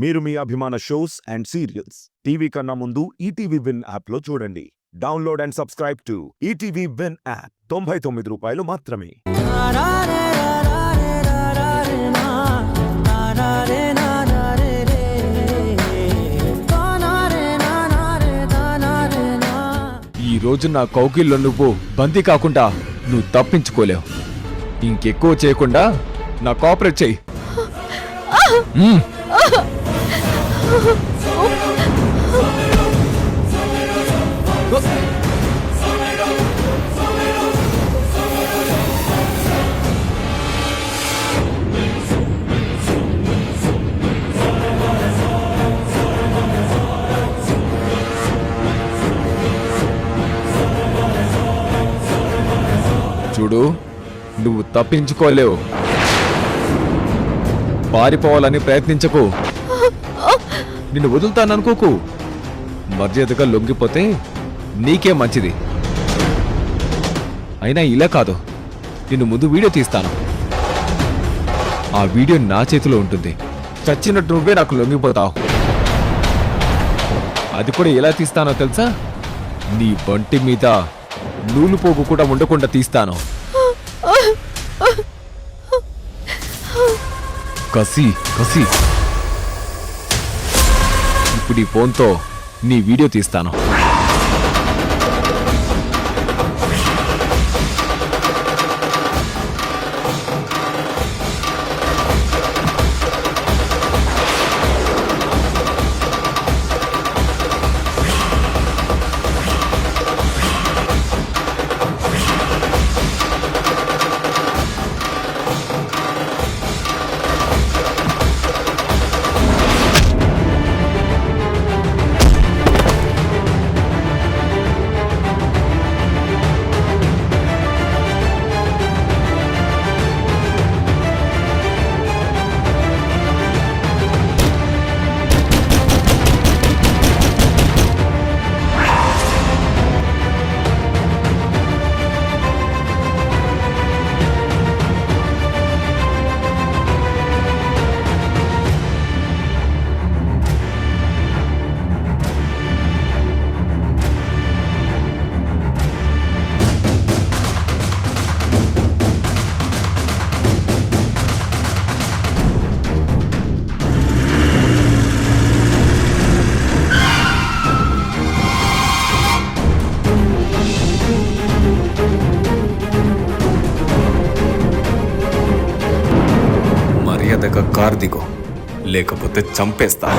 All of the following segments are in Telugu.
మీరు మీ అభిమాన షోస్ అండ్ సీరియల్స్ టీవీ కన్నా ముందు ఈటీవీ విన్ యాప్లో చూడండి. Download and subscribe to ETV win app. 99 రూపాయలు మాత్రమే. ఈ రోజు నా కౌగిల్లో నువ్వు బందీ కాకుండా నువ్వు తప్పించుకోలేవు. ఇంకెక్కువ చేయకుండా నా కోఆపరేట్ చెయ్యి. చూడు, నువ్వు తప్పించుకోలేవు. పారిపోవాలని ప్రయత్నించకు. నిన్ను వదులుతాననుకోకు. మర్యాదగా లొంగిపోతే నీకే మంచిది. అయినా ఇలా కాదు, నిన్ను ముందు వీడియో తీస్తాను. ఆ వీడియో నా చేతిలో ఉంటుంది. చచ్చినట్టు నువ్వే నాకు లొంగిపోతావు. అది కూడా ఎలా తీస్తానో తెలుసా? నీ వంటి మీద నూలు పోగు కూడా ఉండకుండా తీస్తాను. కసి కసి. ఇప్పుడు ఈ ఫోన్తో నీ వీడియో తీస్తాను. మర్యాదగా కారు దిగు, లేకపోతే చంపేస్తా.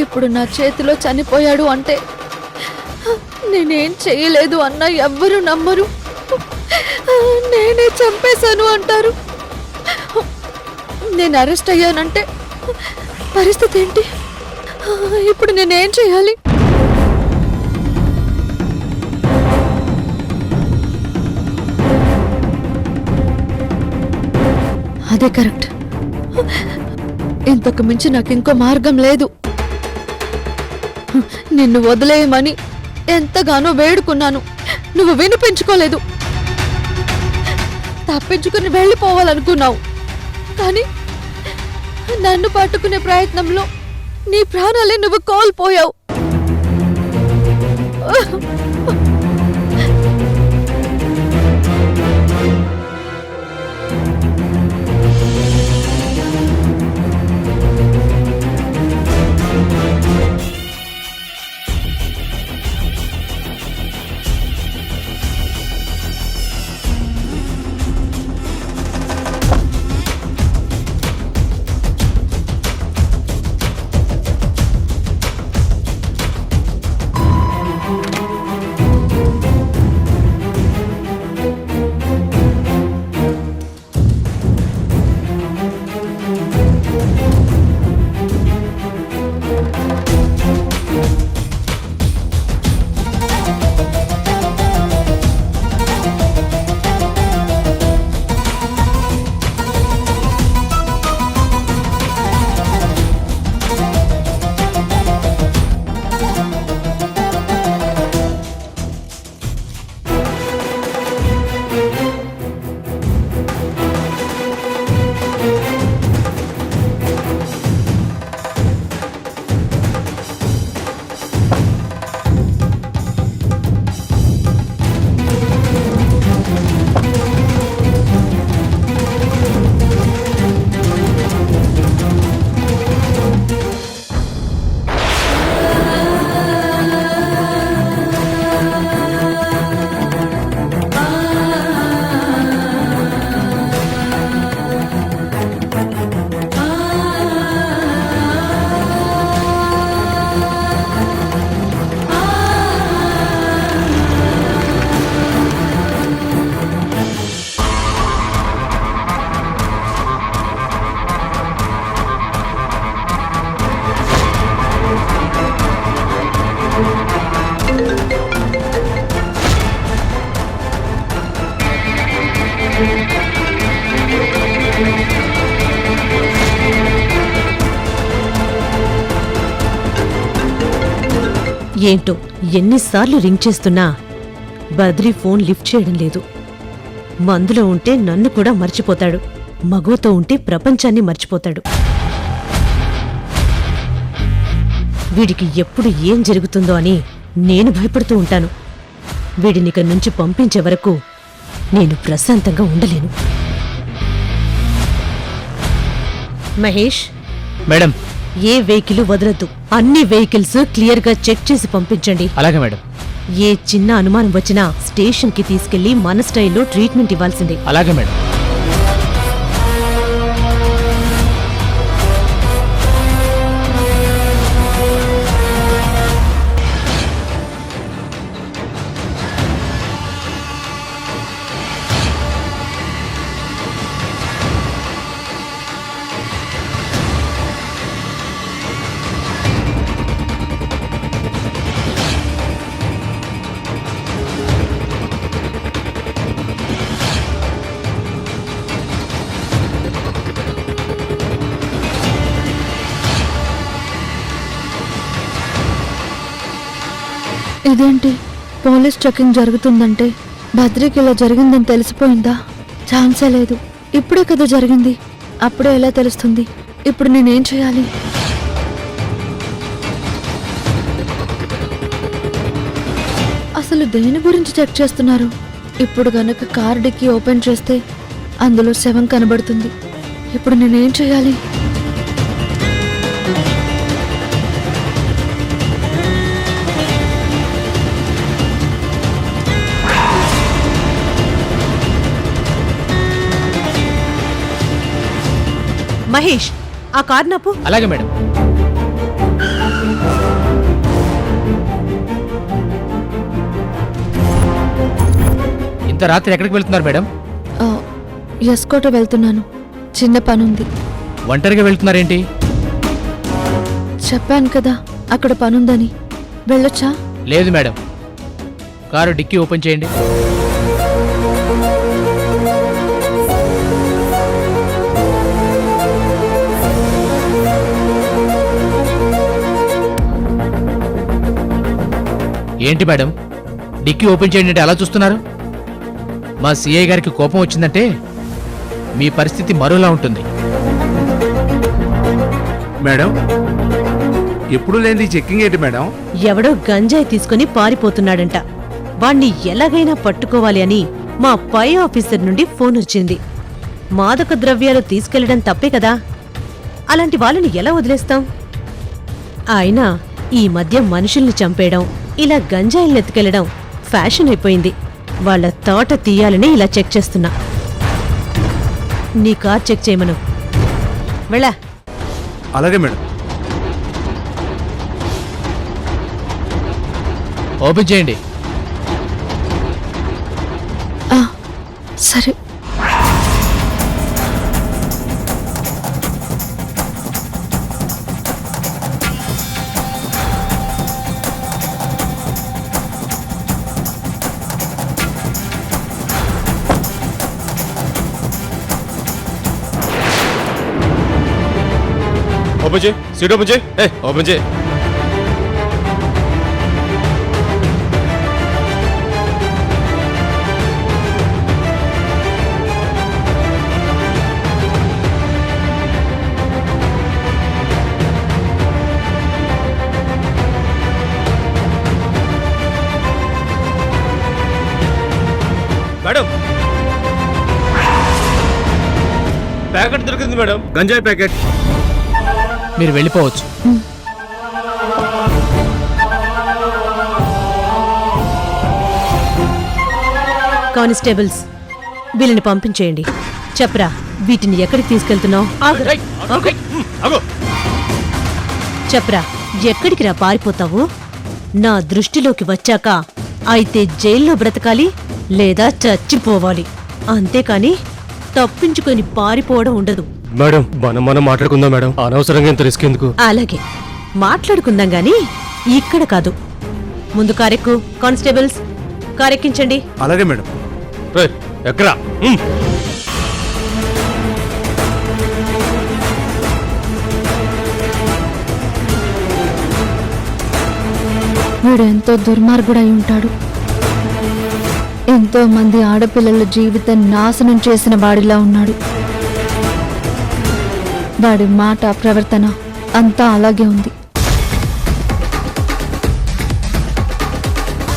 ఇప్పుడు నా చేతిలో చనిపోయాడు అంటే నేనేం చేయలేదు అన్న ఎవ్వరు నమ్మరు. నేనే చంపేశాను అంటారు. నేను అరెస్ట్ అయ్యానంటే పరిస్థితి ఏంటి? ఇప్పుడు నేనేం చేయాలి? అదే కరెక్ట్. ఇంతకు మించి నాకు ఇంకో మార్గం లేదు. నిన్ను వదిలేయమని ఎంతగానో వేడుకున్నాను, నువ్వు వినిపించుకోలేదు. తప్పించుకుని వెళ్ళిపోవాలనుకున్నావు, కానీ నన్ను పట్టుకునే ప్రయత్నంలో నీ ప్రాణాలే నువ్వు కోల్పోయావు. ఏంటో ఎన్నిసార్లు రింగ్ చేస్తున్నా బద్రి ఫోన్ లిఫ్ట్ చేయడం లేదు. మందులో ఉంటే నన్ను కూడా మర్చిపోతాడు, మగోతో ఉంటే ప్రపంచాన్ని మర్చిపోతాడు. వీడికి ఎప్పుడు ఏం జరుగుతుందో అని నేను భయపడుతూ ఉంటాను. వీడినిక నుంచి పంపించే వరకు నేను ప్రశాంతంగా ఉండలేను. మహేష్, మేడం. ఏ వెహికల్ వదలొద్దు. అన్ని వెహికల్స్ క్లియర్గా చెక్ చేసి పంపించండి. అలాగే మేడం. ఏ చిన్న అనుమానం వచ్చినా స్టేషన్కి తీసుకెళ్లి మన స్టైల్లో ట్రీట్మెంట్ ఇవ్వాల్సిందే. అలాగే మేడం. ఇదేంటి, పోలీస్ చెకింగ్ జరుగుతుందంటే బద్రికి ఇలా జరిగిందని తెలిసిపోయిందా? ఛాన్సే లేదు. ఇప్పుడే కదా జరిగింది, అప్పుడే ఎలా తెలుస్తుంది? ఇప్పుడు నేనేం చేయాలి? అసలు దేని గురించి చెక్ చేస్తున్నారు? ఇప్పుడు గనక కార్ డిక్కీ ఓపెన్ చేస్తే అందులో శవం కనబడుతుంది. ఇప్పుడు నేనేం చేయాలి? మహేష్, ఆ కార్ నాపు. అలాగే మేడం. ఇంత రాత్రి ఎక్కడికి వెళ్తున్నారు మేడం? ఆ, ఎస్కోట వెళ్తున్నాను. చిన్న పనుంది. ఒంటరిగా వెళ్తున్నారేంటి? చెప్పాను కదా అక్కడ పనుందని. వెళ్ళొచ్చా? లేదు మేడం, కారు డిక్కీ ఓపెన్ చేయండి. ఏంటి మేడం, డిక్కీ ఓపెన్ చేయండి అంటే అలా చూస్తున్నారు? మా సిఐ గారికి కోపం వచ్చిందంటే మీ పరిస్థితి మరోలా ఉంటుంది. మేడం, ఎప్పుడు లేని చెక్కింగ్ ఏంటి మేడం? ఎవడో గంజాయి తీసుకుని పారిపోతున్నాడంట. వాణ్ణి ఎలాగైనా పట్టుకోవాలి అని మా పై ఆఫీసర్ నుండి ఫోన్ వచ్చింది. మాదక ద్రవ్యాలు తీసుకెళ్లడం తప్పే కదా, అలాంటి వాళ్ళని ఎలా వదిలేస్తాం? అయినా ఈ మధ్య మనుషుల్ని చంపేయడం, ఇలా గంజాయిల్ని ఎత్తుకెళ్లడం ఫ్యాషన్ అయిపోయింది. వాళ్ళ తోట తీయాలని ఇలా చెక్ చేస్తున్నా. నీ కార్ చెక్ చేయమను. వెళ్ళా. అలాగే మేడం. ఓపెన్ చేయండి. ఆ, సరే. ఓపెన్ చేయి, సీట్ ఓపెన్ చేయి. ఓపెన్ చేయి. మేడం, ప్యాకెట్ దొరికింది మేడం, గంజాయి ప్యాకెట్. మీరు వెళ్ళిపోవచ్చు. కానిస్టేబుల్స్, వీళ్ళని పంపించేయండి. చెప్పరా, వీటిని ఎక్కడికి తీసుకెళ్తున్నావు? చెప్పరా, ఎక్కడికి రా పారిపోతావు? నా దృష్టిలోకి వచ్చాక అయితే జైల్లో బ్రతకాలి లేదా చచ్చిపోవాలి, అంతేకాని తప్పించుకొని పారిపోవడం ఉండదు. మేడం, మనం మాట్లాడుకుందాం మేడం, అనవసరంగా ఇంత రిస్క్ ఎందుకు? అలాగే మాట్లాడుకుందాం గాని ఇక్కడ కాదు. ముందు కారెక్కు. కానిస్టేబుల్స్, కారెక్కించండి. అలాగే మేడం. ఎక్కడా? వీడు ఎంతో దుర్మార్గుడై ఉంటాడు. ఎంతో మంది ఆడపిల్లల జీవితం నాశనం చేసిన వాడిలా ఉన్నాడు. వాడి మాట, ప్రవర్తన అంతా అలాగే ఉంది.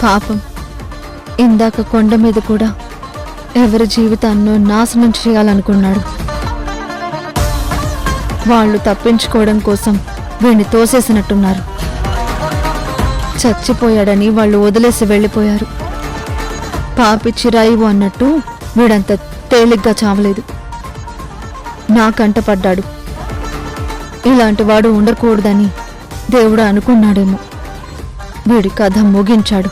పాపం, ఇందాక కొండ మీద కూడా ఎవరి జీవితాన్నో నాశనం చేయాలనుకున్నాడు. వాళ్ళు తప్పించుకోవడం కోసం వీడిని తోసేసినట్టున్నారు. చచ్చిపోయాడని వాళ్ళు వదిలేసి వెళ్ళిపోయారు. పాపి చిరాయివు అన్నట్టు వీడంత తేలిగ్గా చావలేదు. నా కంట పడ్డాడు. ఇలాంటి వాడు ఉండకూడదని దేవుడు అనుకున్నాడేమో. వీడి కథ ముగించాడు.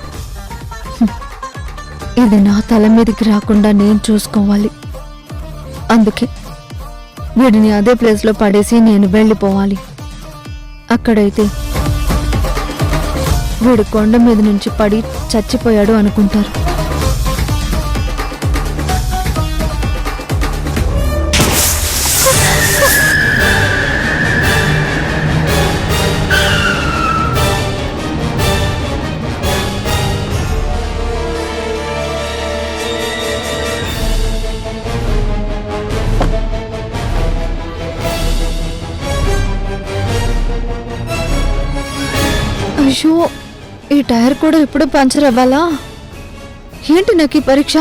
ఇది నా తల మీదకి రాకుండా నేను చూసుకోవాలి. అందుకే వీడిని అదే ప్లేస్లో పడేసి నేను వెళ్ళిపోవాలి. అక్కడైతే వీడు కొండ మీద నుంచి పడి చచ్చిపోయాడు అనుకుంటారు. అయ్యో, ఈ టైర్ కూడా ఇప్పుడు పంచర్ అవ్వాలా? ఏంటి నాకు ఈ పరీక్ష?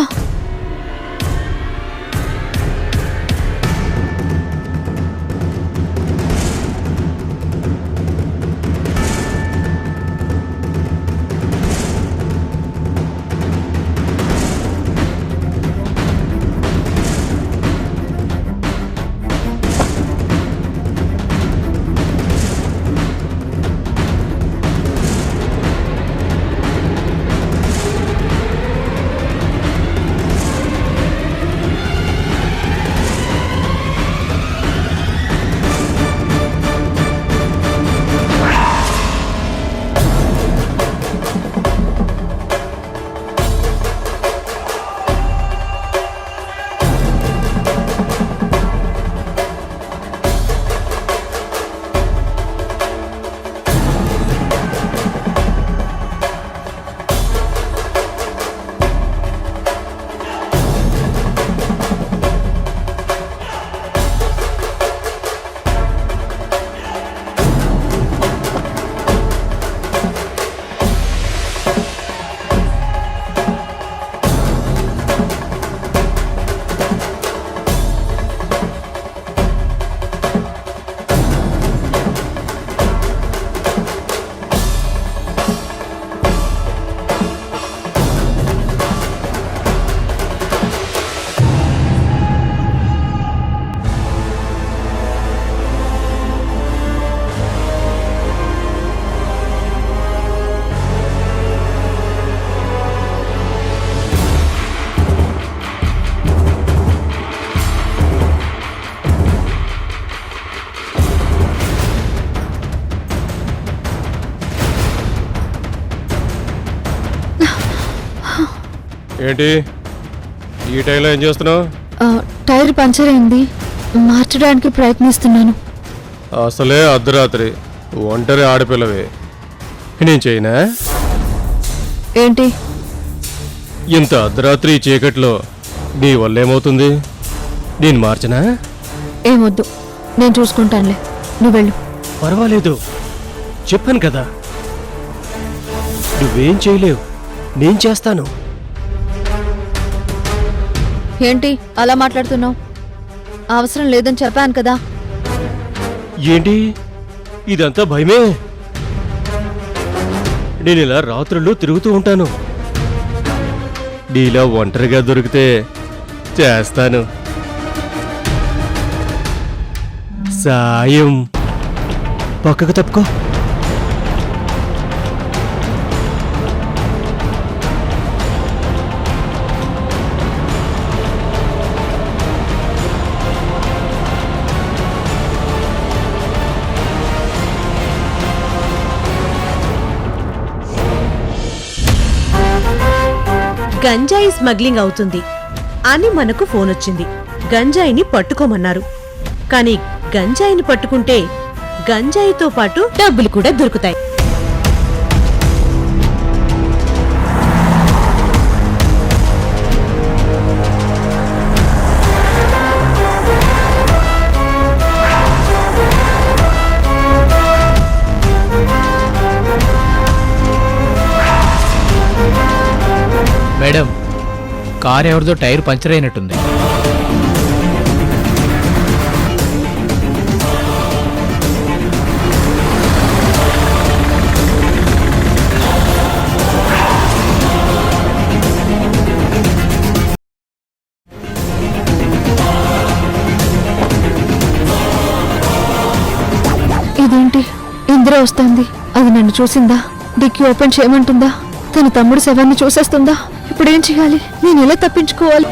ఏంటి ఈ టైంలో ఏం చేస్తున్నావు? టైర్ పంచర్ అయింది, మార్చడానికి ప్రయత్నిస్తున్నాను. అసలే అర్ధరాత్రి ఒంటరి ఆడపిల్లవే, నేను చేయనా? ఏంటి? ఇంత అర్ధరాత్రి ఈ చీకట్లో నీ వల్ల ఏమవుతుంది? నేను మార్చనా? ఏమొద్దు, నేను చూసుకుంటానులే, నువ్వు వెళ్ళు. పర్వాలేదు, చెప్పాను కదా. నువ్వేం చేయలేవు, నేను చేస్తాను. ఏంటి అలా మాట్లాడుతున్నావు? అవసరం లేదని చెప్పాను కదా. ఏంటి ఇదంతా భయమే? నేను ఇలా రాత్రులు తిరుగుతూ ఉంటాను. నీలా ఒంటరిగా దొరికితే చేస్తాను సాయం. పక్కకు తప్పుకో. గంజాయి స్మగ్లింగ్ అవుతుంది అని మనకు ఫోన్ వచ్చింది. గంజాయిని పట్టుకోమన్నారు. కానీ గంజాయిని పట్టుకుంటే గంజాయితో పాటు డబ్బులు కూడా దొరుకుతాయి. మేడం, కార్ ఎవరిదో టైర్ పంచర్ అయినట్టుంది. ఇదేంటి ఇందిర వస్తుంది? అది నన్ను చూసిందా? డిక్కీ ఓపెన్ చేయమంటుందా? తన తమ్ముడు శవాన్ని చూసేస్తుందా? ఇప్పుడేం చేయాలి? నేను ఎలా తప్పించుకోవాలి?